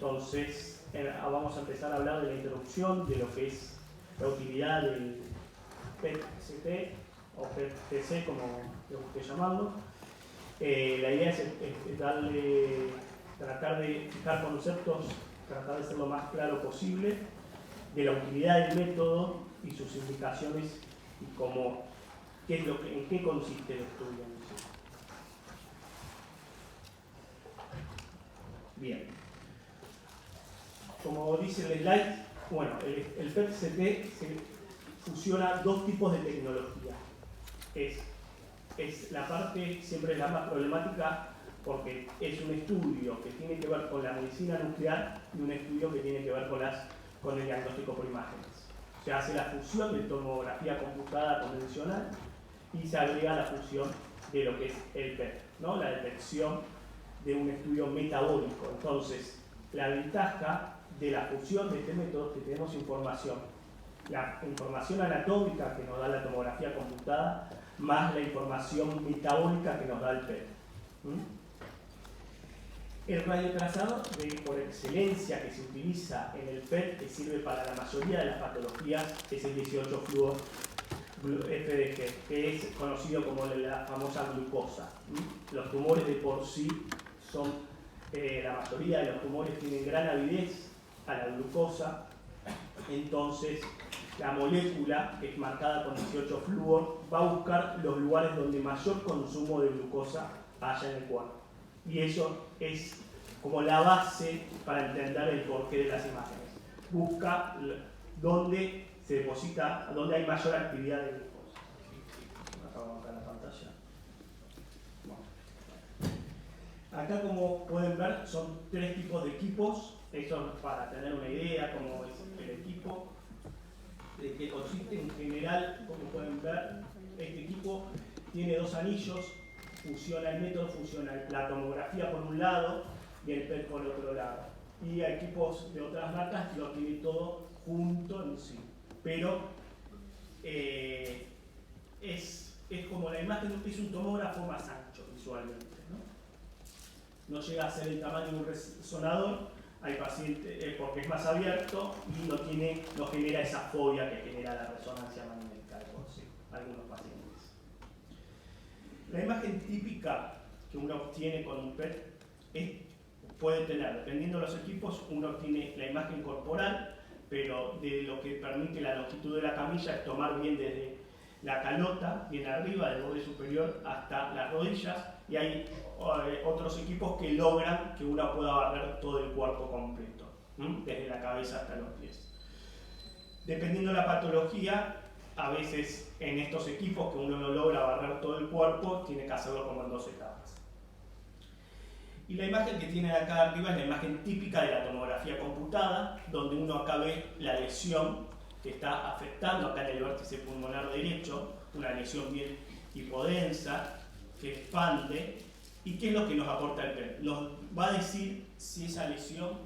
Entonces, vamos a empezar a hablar de la introducción de lo que es la utilidad del PET-CT o PET-TC, como le guste llamarlo. La idea es tratar de fijar conceptos, tratar de ser lo más claro posible de la utilidad del método y sus implicaciones y en qué consiste el estudio en sí. Bien. Como dice el slide, bueno, el PET-CT fusiona dos tipos de tecnología. Es la parte siempre la más problemática porque es un estudio que tiene que ver con la medicina nuclear y un estudio que tiene que ver con el diagnóstico por imágenes. Se hace la fusión de tomografía computada convencional y se agrega la fusión de lo que es el PET, ¿no? La detección de un estudio metabólico. Entonces, la ventaja de la fusión de este método es que tenemos información. La información anatómica que nos da la tomografía computada más la información metabólica que nos da el PET. El radiotrazador por excelencia que se utiliza en el PET, que sirve para la mayoría de las patologías, es el 18-fluor FDG, que es conocido como la famosa glucosa. Los tumores de por sí son, la mayoría de los tumores tienen gran avidez a la glucosa, entonces la molécula, que es marcada con 18-fluor, va a buscar los lugares donde mayor consumo de glucosa haya en el cuerpo. Y eso es como la base para entender el porqué de las imágenes. Busca dónde se deposita, dónde hay mayor actividad de glucosa. Acabo acá la pantalla. Bueno. Acá, como pueden ver, son tres tipos de equipos. Esto para tener una idea cómo es el equipo, de qué consiste. En general, como pueden ver, este equipo tiene dos anillos. El método fusiona la tomografía por un lado y el PET por otro lado. Y hay equipos de otras marcas que lo tienen todo junto en sí. Pero es como la imagen, es un tomógrafo más ancho visualmente, ¿no? No llega a ser el tamaño de un resonador, hay pacientes, porque es más abierto y no genera esa fobia que genera la resonancia magnética de por sí, algunos pacientes. La imagen típica que uno obtiene con un PET puede tener, dependiendo de los equipos, uno obtiene la imagen corporal, pero de lo que permite la longitud de la camilla es tomar bien desde la calota, bien arriba, del borde superior, hasta las rodillas, y hay otros equipos que logran que uno pueda barrer todo el cuerpo completo, desde la cabeza hasta los pies. Dependiendo de la patología, a veces en estos equipos que uno no logra barrer todo el cuerpo, tiene que hacerlo como en dos etapas. Y la imagen que tiene acá arriba es la imagen típica de la tomografía computada, donde uno acá ve la lesión que está afectando acá en el vértice pulmonar derecho, una lesión bien hipodensa, que expande. ¿Y qué es lo que nos aporta el PET? Nos va a decir si esa lesión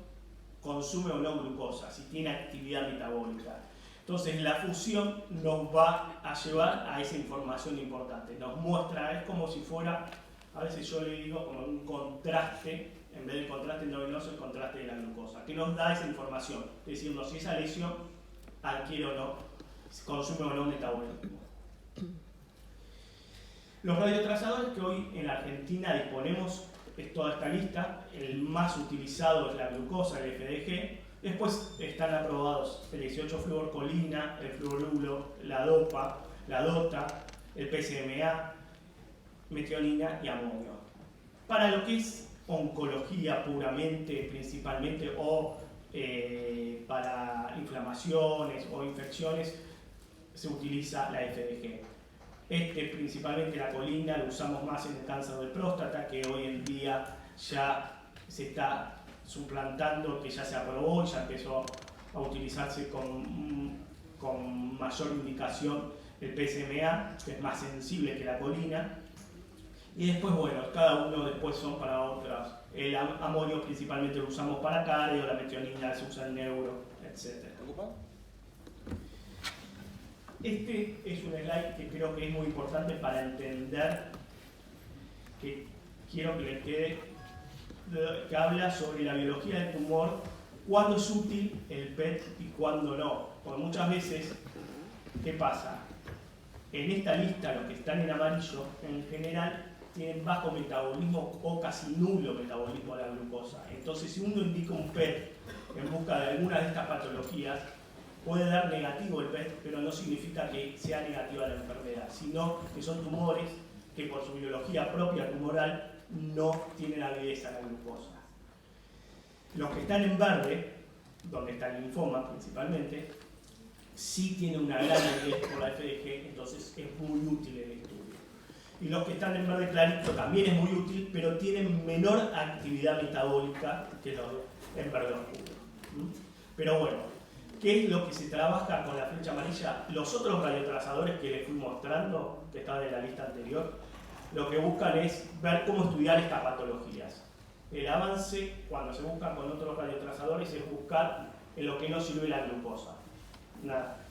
consume o no glucosa, si tiene actividad metabólica. Entonces la fusión nos va a llevar a esa información importante. Nos muestra, es como si fuera, a veces yo le digo como un contraste, en vez del contraste endovenoso, el contraste de la glucosa, que nos da esa información, diciendo si esa lesión adquiere o no, consume o no metabolismo. Los radiotrazadores que hoy en la Argentina disponemos, es toda esta lista, el más utilizado es la glucosa, el FDG. Después están aprobados el 18-fluorcolina, el fluorulo, la DOPA, la DOTA, el PSMA, metionina y amonio. Para lo que es oncología puramente, principalmente, o para inflamaciones o infecciones, se utiliza la FDG. Principalmente la colina, lo usamos más en el cáncer de próstata, que hoy en día ya se está suplantando, que ya se aprobó, ya empezó a utilizarse con mayor indicación el PSMA, que es más sensible que la colina. Y después, bueno, cada uno después son para otras. El amonio principalmente lo usamos para cardio, la metionina se usa en neuro, etc. Este es un slide que creo que es muy importante para entender, que quiero que les quede que habla sobre la biología del tumor, cuándo es útil el PET y cuándo no. Porque muchas veces, ¿qué pasa? En esta lista, los que están en amarillo, en general, tienen bajo metabolismo o casi nulo metabolismo de la glucosa. Entonces, si uno indica un PET en busca de alguna de estas patologías, puede dar negativo el PET, pero no significa que sea negativa la enfermedad, sino que son tumores que por su biología propia tumoral no tienen avidez a la glucosa. Los que están en verde, donde está el linfoma principalmente, sí tienen una gran avidez por la FDG, entonces es muy útil el estudio. Y los que están en verde clarito también es muy útil, pero tienen menor actividad metabólica que los en verde oscuro. Pero bueno, ¿qué es lo que se trabaja con la flecha amarilla? Los otros radiotrazadores que les fui mostrando, que estaban en la lista anterior, lo que buscan es ver cómo estudiar estas patologías. El avance, cuando se busca con otros radiotrazadores, es buscar en lo que no sirve la glucosa. Nada.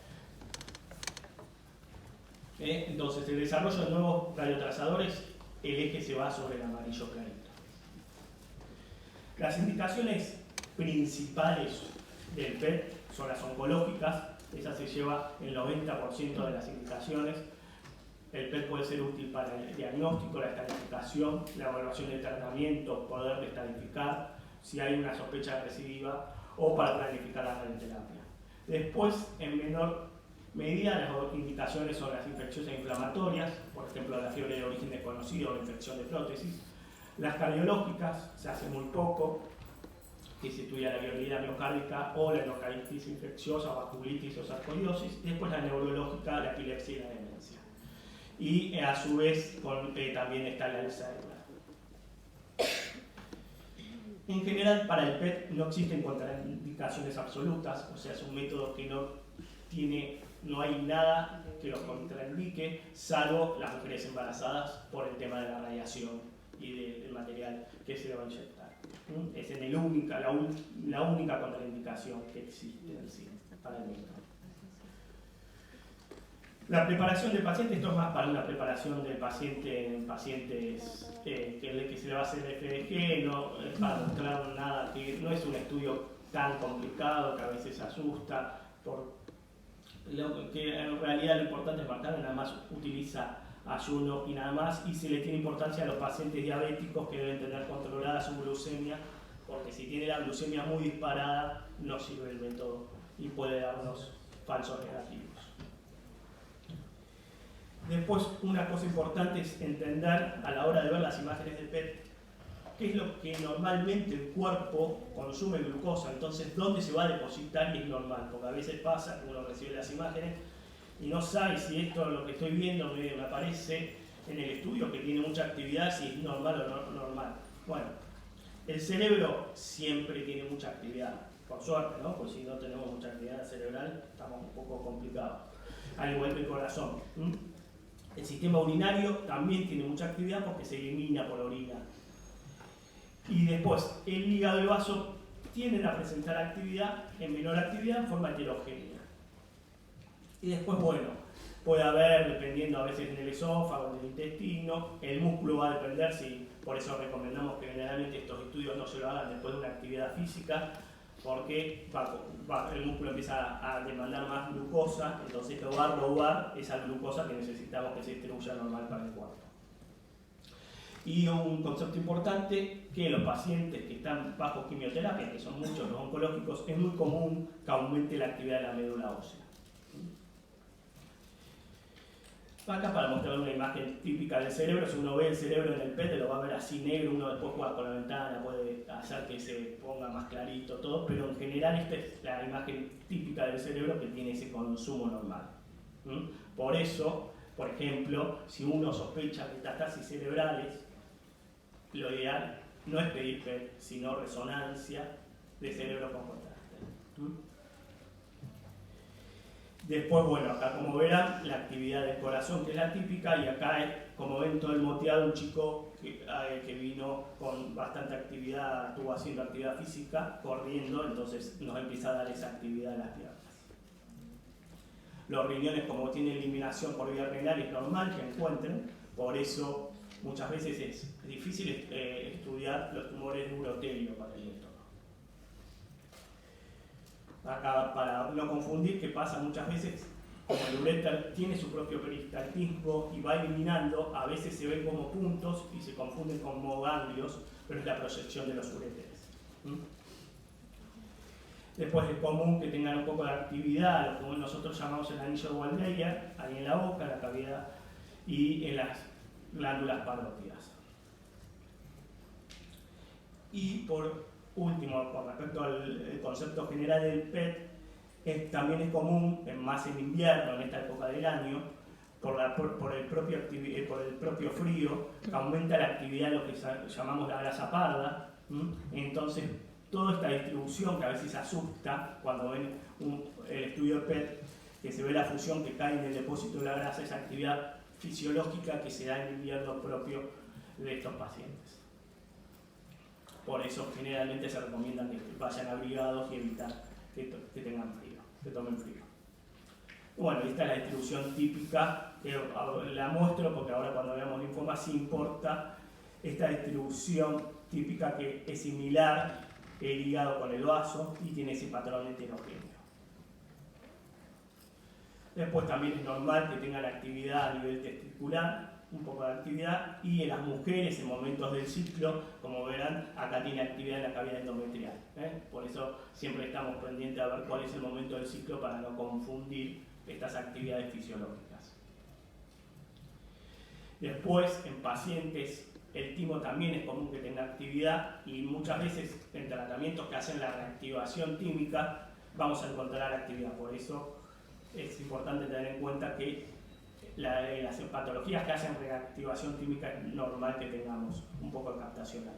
Entonces, el desarrollo de nuevos radiotrazadores, el eje se va sobre el amarillo clarito. Las indicaciones principales del PET son las oncológicas, esa se lleva el 90% de las indicaciones. El PET puede ser útil para el diagnóstico, la estadificación, la evaluación de tratamiento, poder estadificar si hay una sospecha recidiva o para planificar la radioterapia. Después, en menor medida, las indicaciones son las infecciosas inflamatorias, por ejemplo, la fiebre de origen desconocido o la infección de prótesis. Las cardiológicas, se hace muy poco, que se estudia la viabilidad miocárdica o la endocarditis infecciosa, vasculitis o sarcoidosis. Después la neurológica, la epilepsia y la demencia. Y a su vez también está la Alzheimer. En general, para el PET no existen contraindicaciones absolutas, o sea, es un método que no hay nada que lo contraindique, salvo las mujeres embarazadas por el tema de la radiación y del material que se le va a inyectar. Es la única contraindicación que existe en sí para el método. La preparación del paciente, esto es más para una preparación del paciente en pacientes que se le va a hacer el FDG, no es para mostrar nada, que no es un estudio tan complicado que a veces asusta, que en realidad lo importante es marcar, nada más utiliza ayuno y nada más, y se le tiene importancia a los pacientes diabéticos que deben tener controlada su glucemia, porque si tiene la glucemia muy disparada no sirve el método y puede darnos falsos negativos. Después, una cosa importante es entender a la hora de ver las imágenes del PET qué es lo que normalmente el cuerpo consume glucosa, entonces dónde se va a depositar y es normal, porque a veces pasa que uno recibe las imágenes y no sabe si esto lo que estoy viendo me aparece en el estudio que tiene mucha actividad, si es normal o no normal. Bueno, el cerebro siempre tiene mucha actividad, por suerte, ¿no? Pues si no tenemos mucha actividad cerebral estamos un poco complicados, al igual que el corazón. El sistema urinario también tiene mucha actividad porque se elimina por la orina. Y después, el hígado y el vaso tienden a presentar actividad, en menor actividad, en forma heterogénea. Y después, bueno, puede haber, dependiendo a veces en el esófago, en el intestino, el músculo va a depender, por eso recomendamos que generalmente estos estudios no se lo hagan después de una actividad física, porque el músculo empieza a demandar más glucosa, entonces lo va a robar esa glucosa que necesitamos que se distribuya normal para el cuerpo. Y un concepto importante, que los pacientes que están bajo quimioterapia, que son muchos los oncológicos, es muy común que aumente la actividad de la médula ósea. Acá para mostrar una imagen típica del cerebro, si uno ve el cerebro en el PET lo va a ver así negro, uno después juega con la ventana, puede hacer que se ponga más clarito todo, pero en general esta es la imagen típica del cerebro que tiene ese consumo normal. Por eso, por ejemplo, si uno sospecha metástasis cerebrales, lo ideal no es pedir PET, sino resonancia de cerebro con contraste. Después, bueno, acá como verán, la actividad del corazón, que es la típica, y acá es, como ven todo el moteado, un chico que vino con bastante actividad, estuvo haciendo actividad física, corriendo, entonces nos empieza a dar esa actividad en las piernas. Los riñones, como tienen eliminación por vía renal, es normal que encuentren, por eso muchas veces es difícil estudiar los tumores de urotelio para el método. Acá, para no confundir, que pasa muchas veces, como el uréter tiene su propio peristaltismo y va eliminando, a veces se ven como puntos y se confunden como ganglios, pero es la proyección de los uréteres. Después es común que tengan un poco de actividad, lo que nosotros llamamos el anillo de Waldeyer, ahí en la boca, en la cavidad y en las glándulas parótidas. Y por último, con respecto al concepto general del PET, también es común, más en invierno, en esta época del año, por el propio frío, que aumenta la actividad de lo que llamamos la grasa parda. Entonces, toda esta distribución que a veces asusta cuando ven el estudio de PET, que se ve la fusión que cae en el depósito de la grasa, esa actividad fisiológica que se da en el invierno propio de estos pacientes. Por eso generalmente se recomienda que vayan abrigados y evitar que tengan frío, que tomen frío. Bueno, esta es la distribución típica, que la muestro porque ahora cuando veamos linfoma sí importa esta distribución típica que es similar el hígado con el vaso y tiene ese patrón heterogéneo. Después también es normal que tengan actividad a nivel testicular, un poco de actividad, y en las mujeres en momentos del ciclo, como verán, acá tiene actividad en la cavidad endometrial. Por eso siempre estamos pendientes a ver cuál es el momento del ciclo para no confundir estas actividades fisiológicas. Después, en pacientes, el timo también es común que tenga actividad y muchas veces en tratamientos que hacen la reactivación tímica vamos a encontrar actividad. Por eso es importante tener en cuenta que las patologías que hacen reactivación química es normal que tengamos un poco de captación ahí.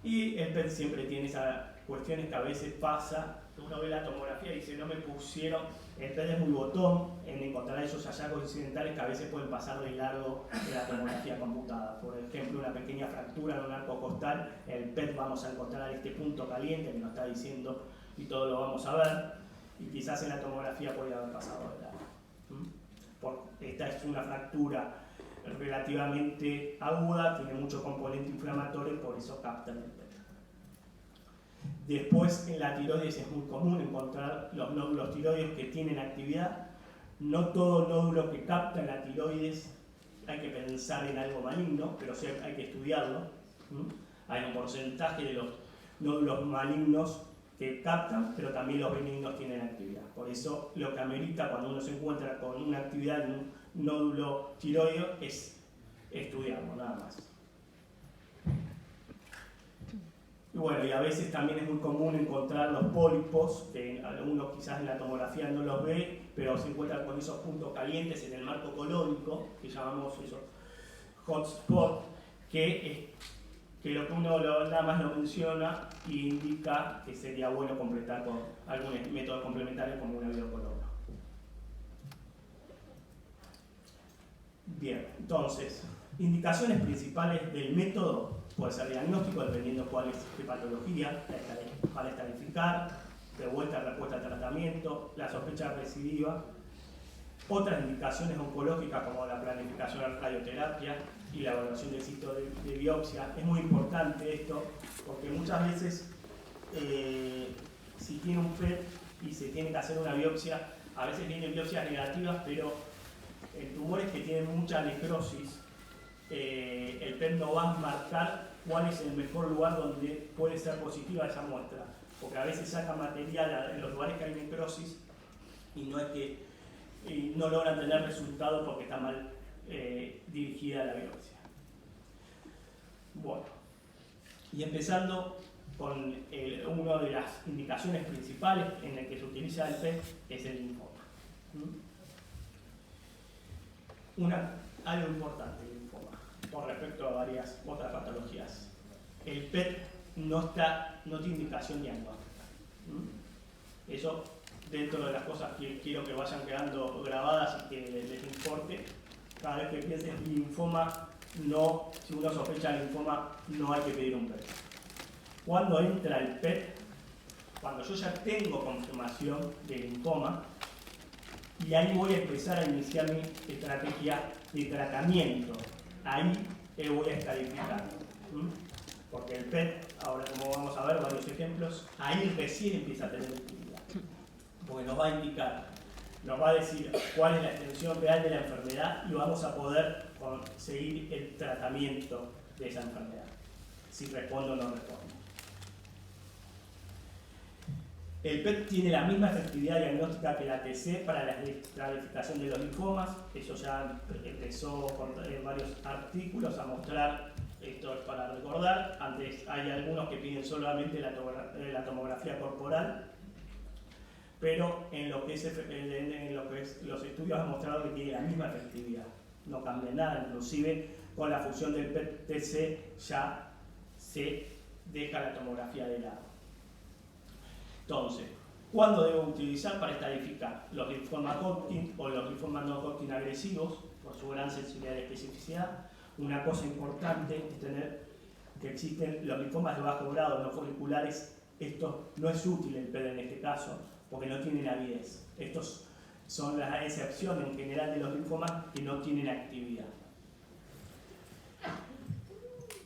Y el PET siempre tiene esas cuestiones que a veces pasa, uno ve la tomografía y dice no me pusieron, el PET es muy botón en encontrar esos hallazgos incidentales que a veces pueden pasar de largo en la tomografía computada. Por ejemplo, una pequeña fractura en un arco costal, el PET vamos a encontrar este punto caliente que nos está diciendo y todo lo vamos a ver. Y quizás en la tomografía podría haber pasado de largo. Esta es una fractura relativamente aguda, tiene mucho componente inflamatorio, por eso captan el PET. Después en la tiroides es muy común encontrar los nódulos tiroides que tienen actividad. No todo nódulo que capta en la tiroides hay que pensar en algo maligno, pero sí hay que estudiarlo. Hay un porcentaje de los nódulos malignos que captan, pero también los benignos tienen actividad. Por eso lo que amerita cuando uno se encuentra con una actividad en un nódulo tiroideo es estudiarlo, nada más. Y bueno, y a veces también es muy común encontrar los pólipos, que algunos quizás en la tomografía no los ve, pero se encuentran con esos puntos calientes en el marco colónico, que llamamos esos hotspot, que lo que uno nada más lo menciona e indica que sería bueno completar con algunos métodos complementarios como una videocolumna. Bien, entonces, indicaciones principales del método puede ser diagnóstico, dependiendo cuál es qué patología, para estadificar, de vuelta respuesta al tratamiento, la sospecha recidiva, otras indicaciones oncológicas como la planificación de radioterapia y la evaluación del ciclo de biopsia. Es muy importante esto porque muchas veces si tiene un PET y se tiene que hacer una biopsia, a veces vienen biopsias negativas, pero en tumores que tienen mucha necrosis, el PET no va a marcar cuál es el mejor lugar donde puede ser positiva esa muestra, porque a veces saca material en los lugares que hay necrosis y no logran tener resultados porque está mal dirigida la biopsia. Bueno, y empezando con una de las indicaciones principales en la que se utiliza el PET es el linfoma. Algo importante el linfoma con respecto a varias otras patologías. El PET no tiene indicación diagnóstica. Eso dentro de las cosas que quiero que vayan quedando grabadas y que les importe. Cada vez que piensen en linfoma, si uno sospecha de linfoma, no hay que pedir un PET. Cuando entra el PET, cuando yo ya tengo confirmación de linfoma, y ahí voy a empezar a iniciar mi estrategia de tratamiento, ahí voy a estadificar. Porque el PET, ahora como vamos a ver varios ejemplos, ahí recién empieza a tener utilidad. Porque nos va a indicar, nos va a decir cuál es la extensión real de la enfermedad y vamos a poder conseguir el tratamiento de esa enfermedad, si responde o no responde. El PET tiene la misma efectividad diagnóstica que la TC para la estratificación de los linfomas. Eso ya empezó en varios artículos a mostrar, esto es para recordar. Antes hay algunos que piden solamente la tomografía corporal, pero en lo que es los estudios han mostrado que tiene la misma efectividad. No cambia nada, inclusive con la función del PET-TC ya se deja la tomografía de lado. Entonces, ¿cuándo debo utilizar para estadificar? Los linfomas Hodgkin o los linfomas no Hodgkin agresivos, por su gran sensibilidad y especificidad. Una cosa importante es tener que existen los linfomas de bajo grado no foliculares. Esto no es útil el PET en este caso, porque no tienen avidez. Estos son las excepciones en general de los linfomas que no tienen actividad.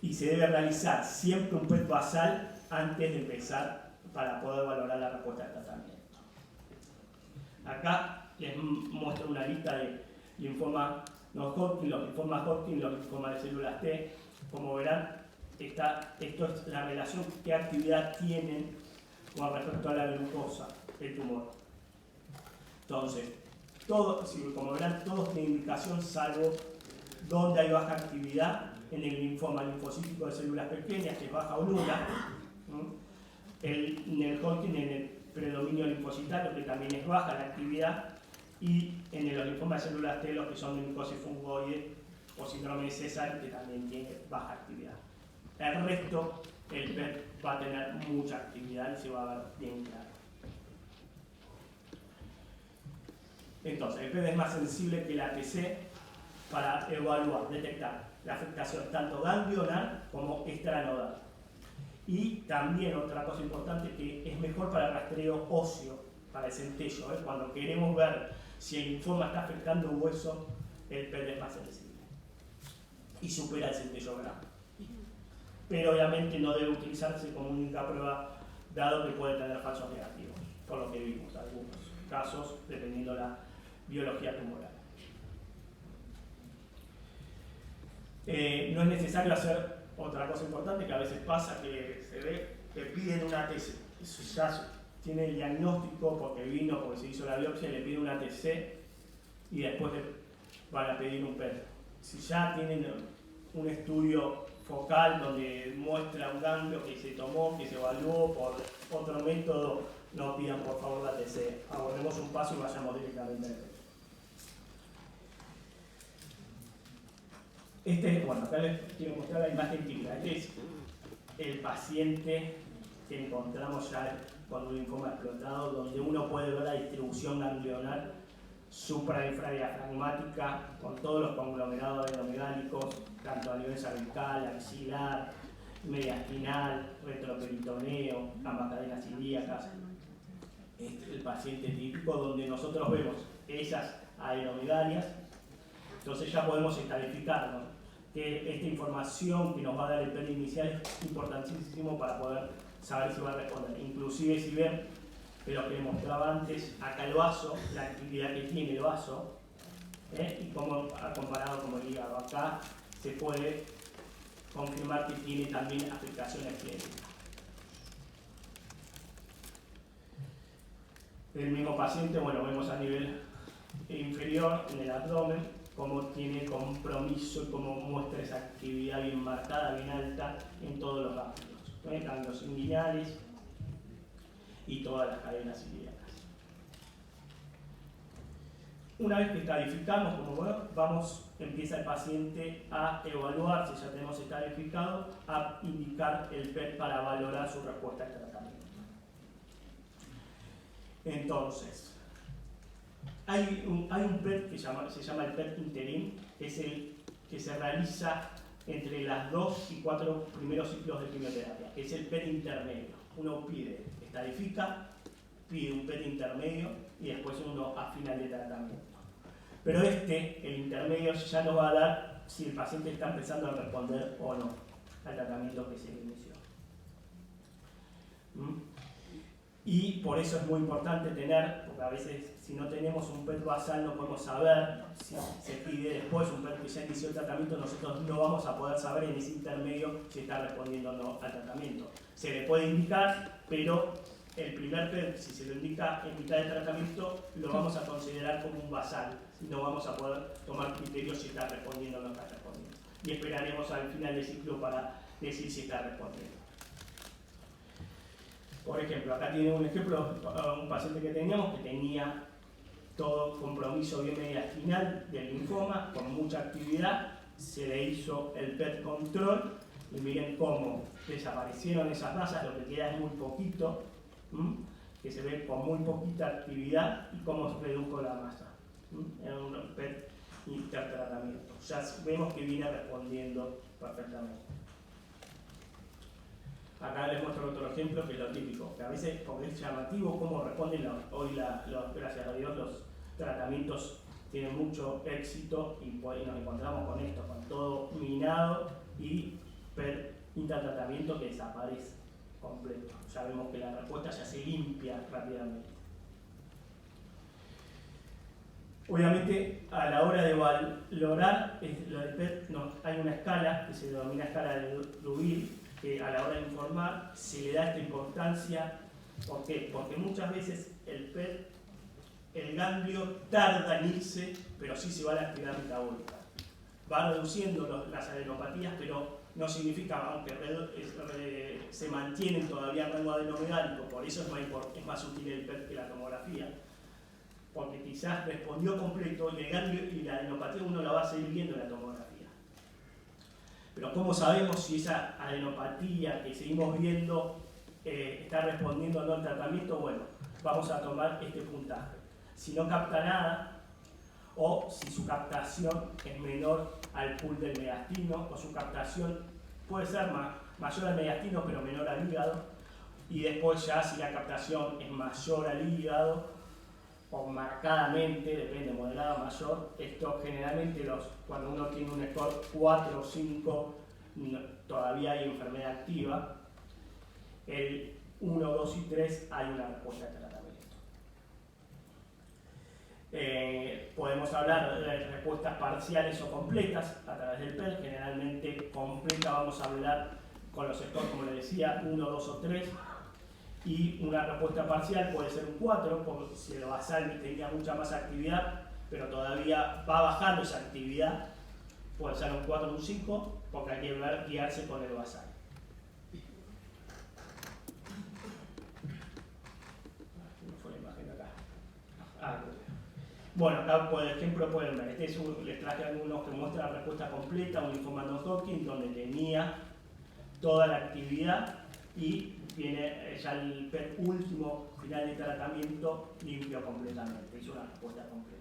Y se debe realizar siempre un PET basal antes de empezar para poder valorar la respuesta al tratamiento. Acá les muestro una lista de linfomas no Hodgkin, los linfomas Hodgkin, los linfomas de células T. Como verán, esto es la relación, qué actividad tienen con respecto a la glucosa del tumor. Entonces, como verán, todos tienen indicación salvo donde hay baja actividad en el linfoma linfocítico de células pequeñas, que es baja o nula. En el Hodgkin, en el predominio linfocitario, que también es baja la actividad, y en los linfomas de células T, los que son de micosis fungoide o síndrome de César, que también tiene baja actividad. El resto, el PET va a tener mucha actividad y se va a ver bien claro. Entonces, el PET es más sensible que la TC para evaluar, detectar la afectación tanto ganglionar como extranodal. Y también otra cosa importante, que es mejor para el rastreo óseo, para el centello. Cuando queremos ver si el linfoma está afectando un hueso, el PET es más sensible y supera el centellograma. Pero obviamente no debe utilizarse como única prueba, dado que puede tener falsos negativos, por lo que vimos algunos casos, dependiendo de la biología tumoral. No es necesario hacer otra cosa importante que a veces pasa, que se ve que piden una TC. Eso ya tiene el diagnóstico porque vino, porque se hizo la biopsia, le piden una TC y después le van a pedir un PET. Si ya tienen un estudio focal donde muestra un ganglio que se tomó, que se evaluó por otro método, no pidan por favor la TC. Abordemos un paso y vayamos directamente al PET. Bueno, acá les quiero mostrar la imagen típica. Este es el paciente que encontramos ya con un linfoma explotado, donde uno puede ver la distribución ganglionar supra-infradiafragmática con todos los conglomerados adenomegálicos, tanto a nivel cervical, axilar, mediastinal, retroperitoneo, ambas cadenas ilíacas. Este es el paciente típico donde nosotros vemos esas adenomegalias. Entonces ya podemos estadificarnos que esta información que nos va a dar el PET inicial es importantísimo para poder saber si va a responder. Inclusive si ven de lo que les mostraba antes, acá el vaso, la actividad que tiene el vaso, y como ha comparado con el hígado. Acá se puede confirmar que tiene también afectaciones clínicas. El mismo paciente, bueno, vemos a nivel inferior, en el abdomen, cómo tiene compromiso y cómo muestra esa actividad bien marcada, bien alta en todos los ganglios, ganglios inguinales y todas las cadenas ilíacas. Una vez que estadificamos, como vemos, empieza el paciente a evaluar, si ya tenemos estadificado, a indicar el PET para valorar su respuesta al tratamiento. Entonces, hay un PET que se llama el PET interim, que es el que se realiza entre las 2 y 4 primeros ciclos de quimioterapia, que es el PET intermedio. Uno estadifica, pide un PET intermedio y después uno a final de tratamiento. Pero el intermedio, ya nos va a dar si el paciente está empezando a responder o no al tratamiento que se le inició. Y por eso es muy importante tener, porque a veces si no tenemos un PET basal no podemos saber, si se pide después un PET que ya inició el tratamiento, nosotros no vamos a poder saber en ese intermedio si está respondiendo o no al tratamiento. Se le puede indicar, pero el primer PET, si se lo indica en mitad del tratamiento, lo vamos a considerar como un basal, y no vamos a poder tomar criterios si está respondiendo o no está respondiendo. Y esperaremos al final del ciclo para decir si está respondiendo. Por ejemplo, acá tiene un ejemplo, un paciente que teníamos que tenía todo compromiso biomediastinal del linfoma, con mucha actividad, se le hizo el PET control y miren cómo desaparecieron esas masas, lo que queda es muy poquito, que se ve con muy poquita actividad y cómo se redujo la masa en un PET intertratamiento. Ya vemos que viene respondiendo perfectamente. Acá les muestro otro ejemplo que es lo típico, que a veces, porque es llamativo cómo responden hoy, gracias a Dios, los tratamientos tienen mucho éxito y nos encontramos con esto, con todo minado y intertratamiento que desaparece completo. Ya vemos que la respuesta ya se limpia rápidamente. Obviamente, a la hora de valorar lo del PET, hay una escala que se denomina escala de Lubin, que a la hora de informar se le da esta importancia. ¿Por qué? Porque muchas veces el PET, el ganglio tarda en irse, pero sí se va a la actividad metabólica. Va reduciendo las adenopatías, pero no significa, aunque se mantienen todavía en rango adenomegálico, por eso es más útil el PET que la tomografía. Porque quizás respondió completo y el ganglio y la adenopatía uno la va a seguir viendo en la tomografía. Pero ¿cómo sabemos si esa adenopatía que seguimos viendo está respondiendo o no al tratamiento? Bueno, vamos a tomar este puntaje. Si no capta nada, o si su captación es menor al pool del mediastino, o su captación puede ser mayor al mediastino pero menor al hígado, y después ya si la captación es mayor al hígado, o marcadamente, depende, moderada o mayor, esto generalmente cuando uno tiene un score 4 o 5, todavía hay enfermedad activa. El 1, 2 y 3 hay una respuesta de tratamiento. Podemos hablar de respuestas parciales o completas a través del PET. Generalmente completa vamos a hablar con los scores, como les decía, 1, 2 o 3. Y una respuesta parcial puede ser un 4, porque si el basal tenía mucha más actividad, pero todavía va bajando esa actividad, puede ser un 4 o un 5, porque hay que guiarse con el basal. ¿Cómo fue la imagen acá? Bueno, acá por ejemplo pueden ver, les traje algunos que muestran la respuesta completa, un linfoma no-Hodgkin, donde tenía toda la actividad y viene ya el PET último final de tratamiento limpio completamente, hizo una respuesta completa.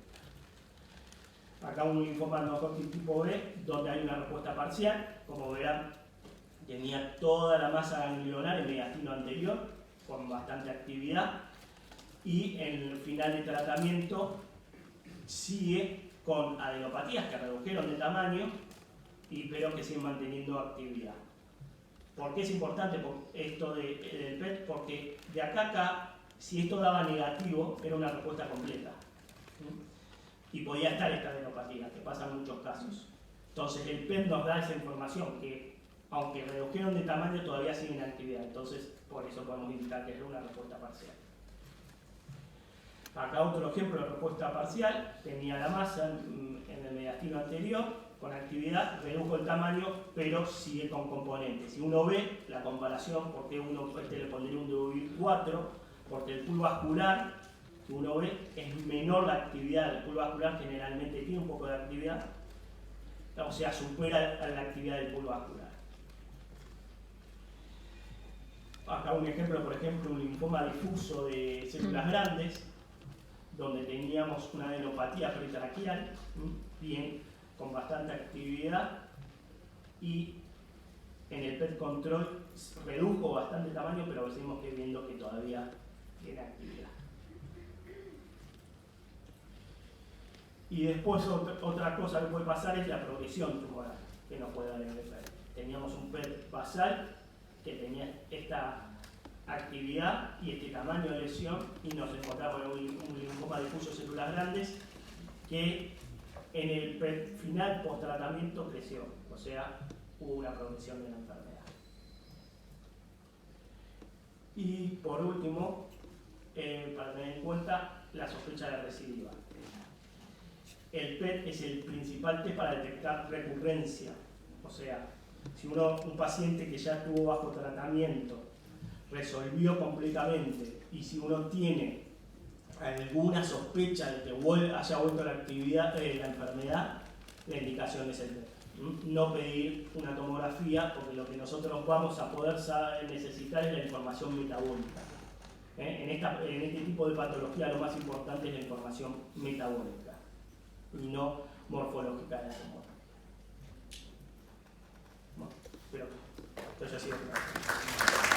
Acá un linfoma no-Hodgkin tipo B, donde hay una respuesta parcial, como verán, tenía toda la masa ganglionar en mediastino anterior, con bastante actividad, y en el final de tratamiento sigue con adenopatías que redujeron de tamaño, pero que siguen manteniendo actividad. ¿Por qué es importante esto del PET? Porque de acá a acá, si esto daba negativo, era una respuesta completa. Y podía estar esta adenopatía, que pasa en muchos casos. Entonces el PET nos da esa información, que aunque redujeron de tamaño, todavía siguen en actividad. Entonces, por eso podemos indicar que es una respuesta parcial. Acá otro ejemplo de respuesta parcial, tenía la masa en el mediastino anterior, con actividad, redujo el tamaño, pero sigue con componentes. Si uno ve la comparación, porque le pondría un DUI4, porque el pool vascular, que uno ve, es menor la actividad. El pool vascular generalmente tiene un poco de actividad, o sea, supera la actividad del pool vascular. Acá un ejemplo, por ejemplo, un linfoma difuso de células grandes, donde teníamos una adenopatía peritraquial, bien, con bastante actividad, y en el PET control redujo bastante tamaño, pero seguimos viendo que todavía tiene actividad. Y después otra cosa que puede pasar es la progresión tumoral que nos puede dar el PET. Teníamos un PET basal que tenía esta actividad y este tamaño de lesión y nos encontramos en un linfoma difuso de células grandes que en el PET final post tratamiento creció, o sea, hubo una progresión de la enfermedad. Y por último, para tener en cuenta la sospecha de recidiva. El PET es el principal test para detectar recurrencia, o sea, si un paciente que ya estuvo bajo tratamiento resolvió completamente y si uno tiene alguna sospecha de que haya vuelto la actividad de la enfermedad, la indicación es el PET. No pedir una tomografía porque lo que nosotros vamos a poder necesitar es la información metabólica. En este tipo de patología lo más importante es la información metabólica y no morfológica de la tumor. Bueno, espero que esto haya sido claro.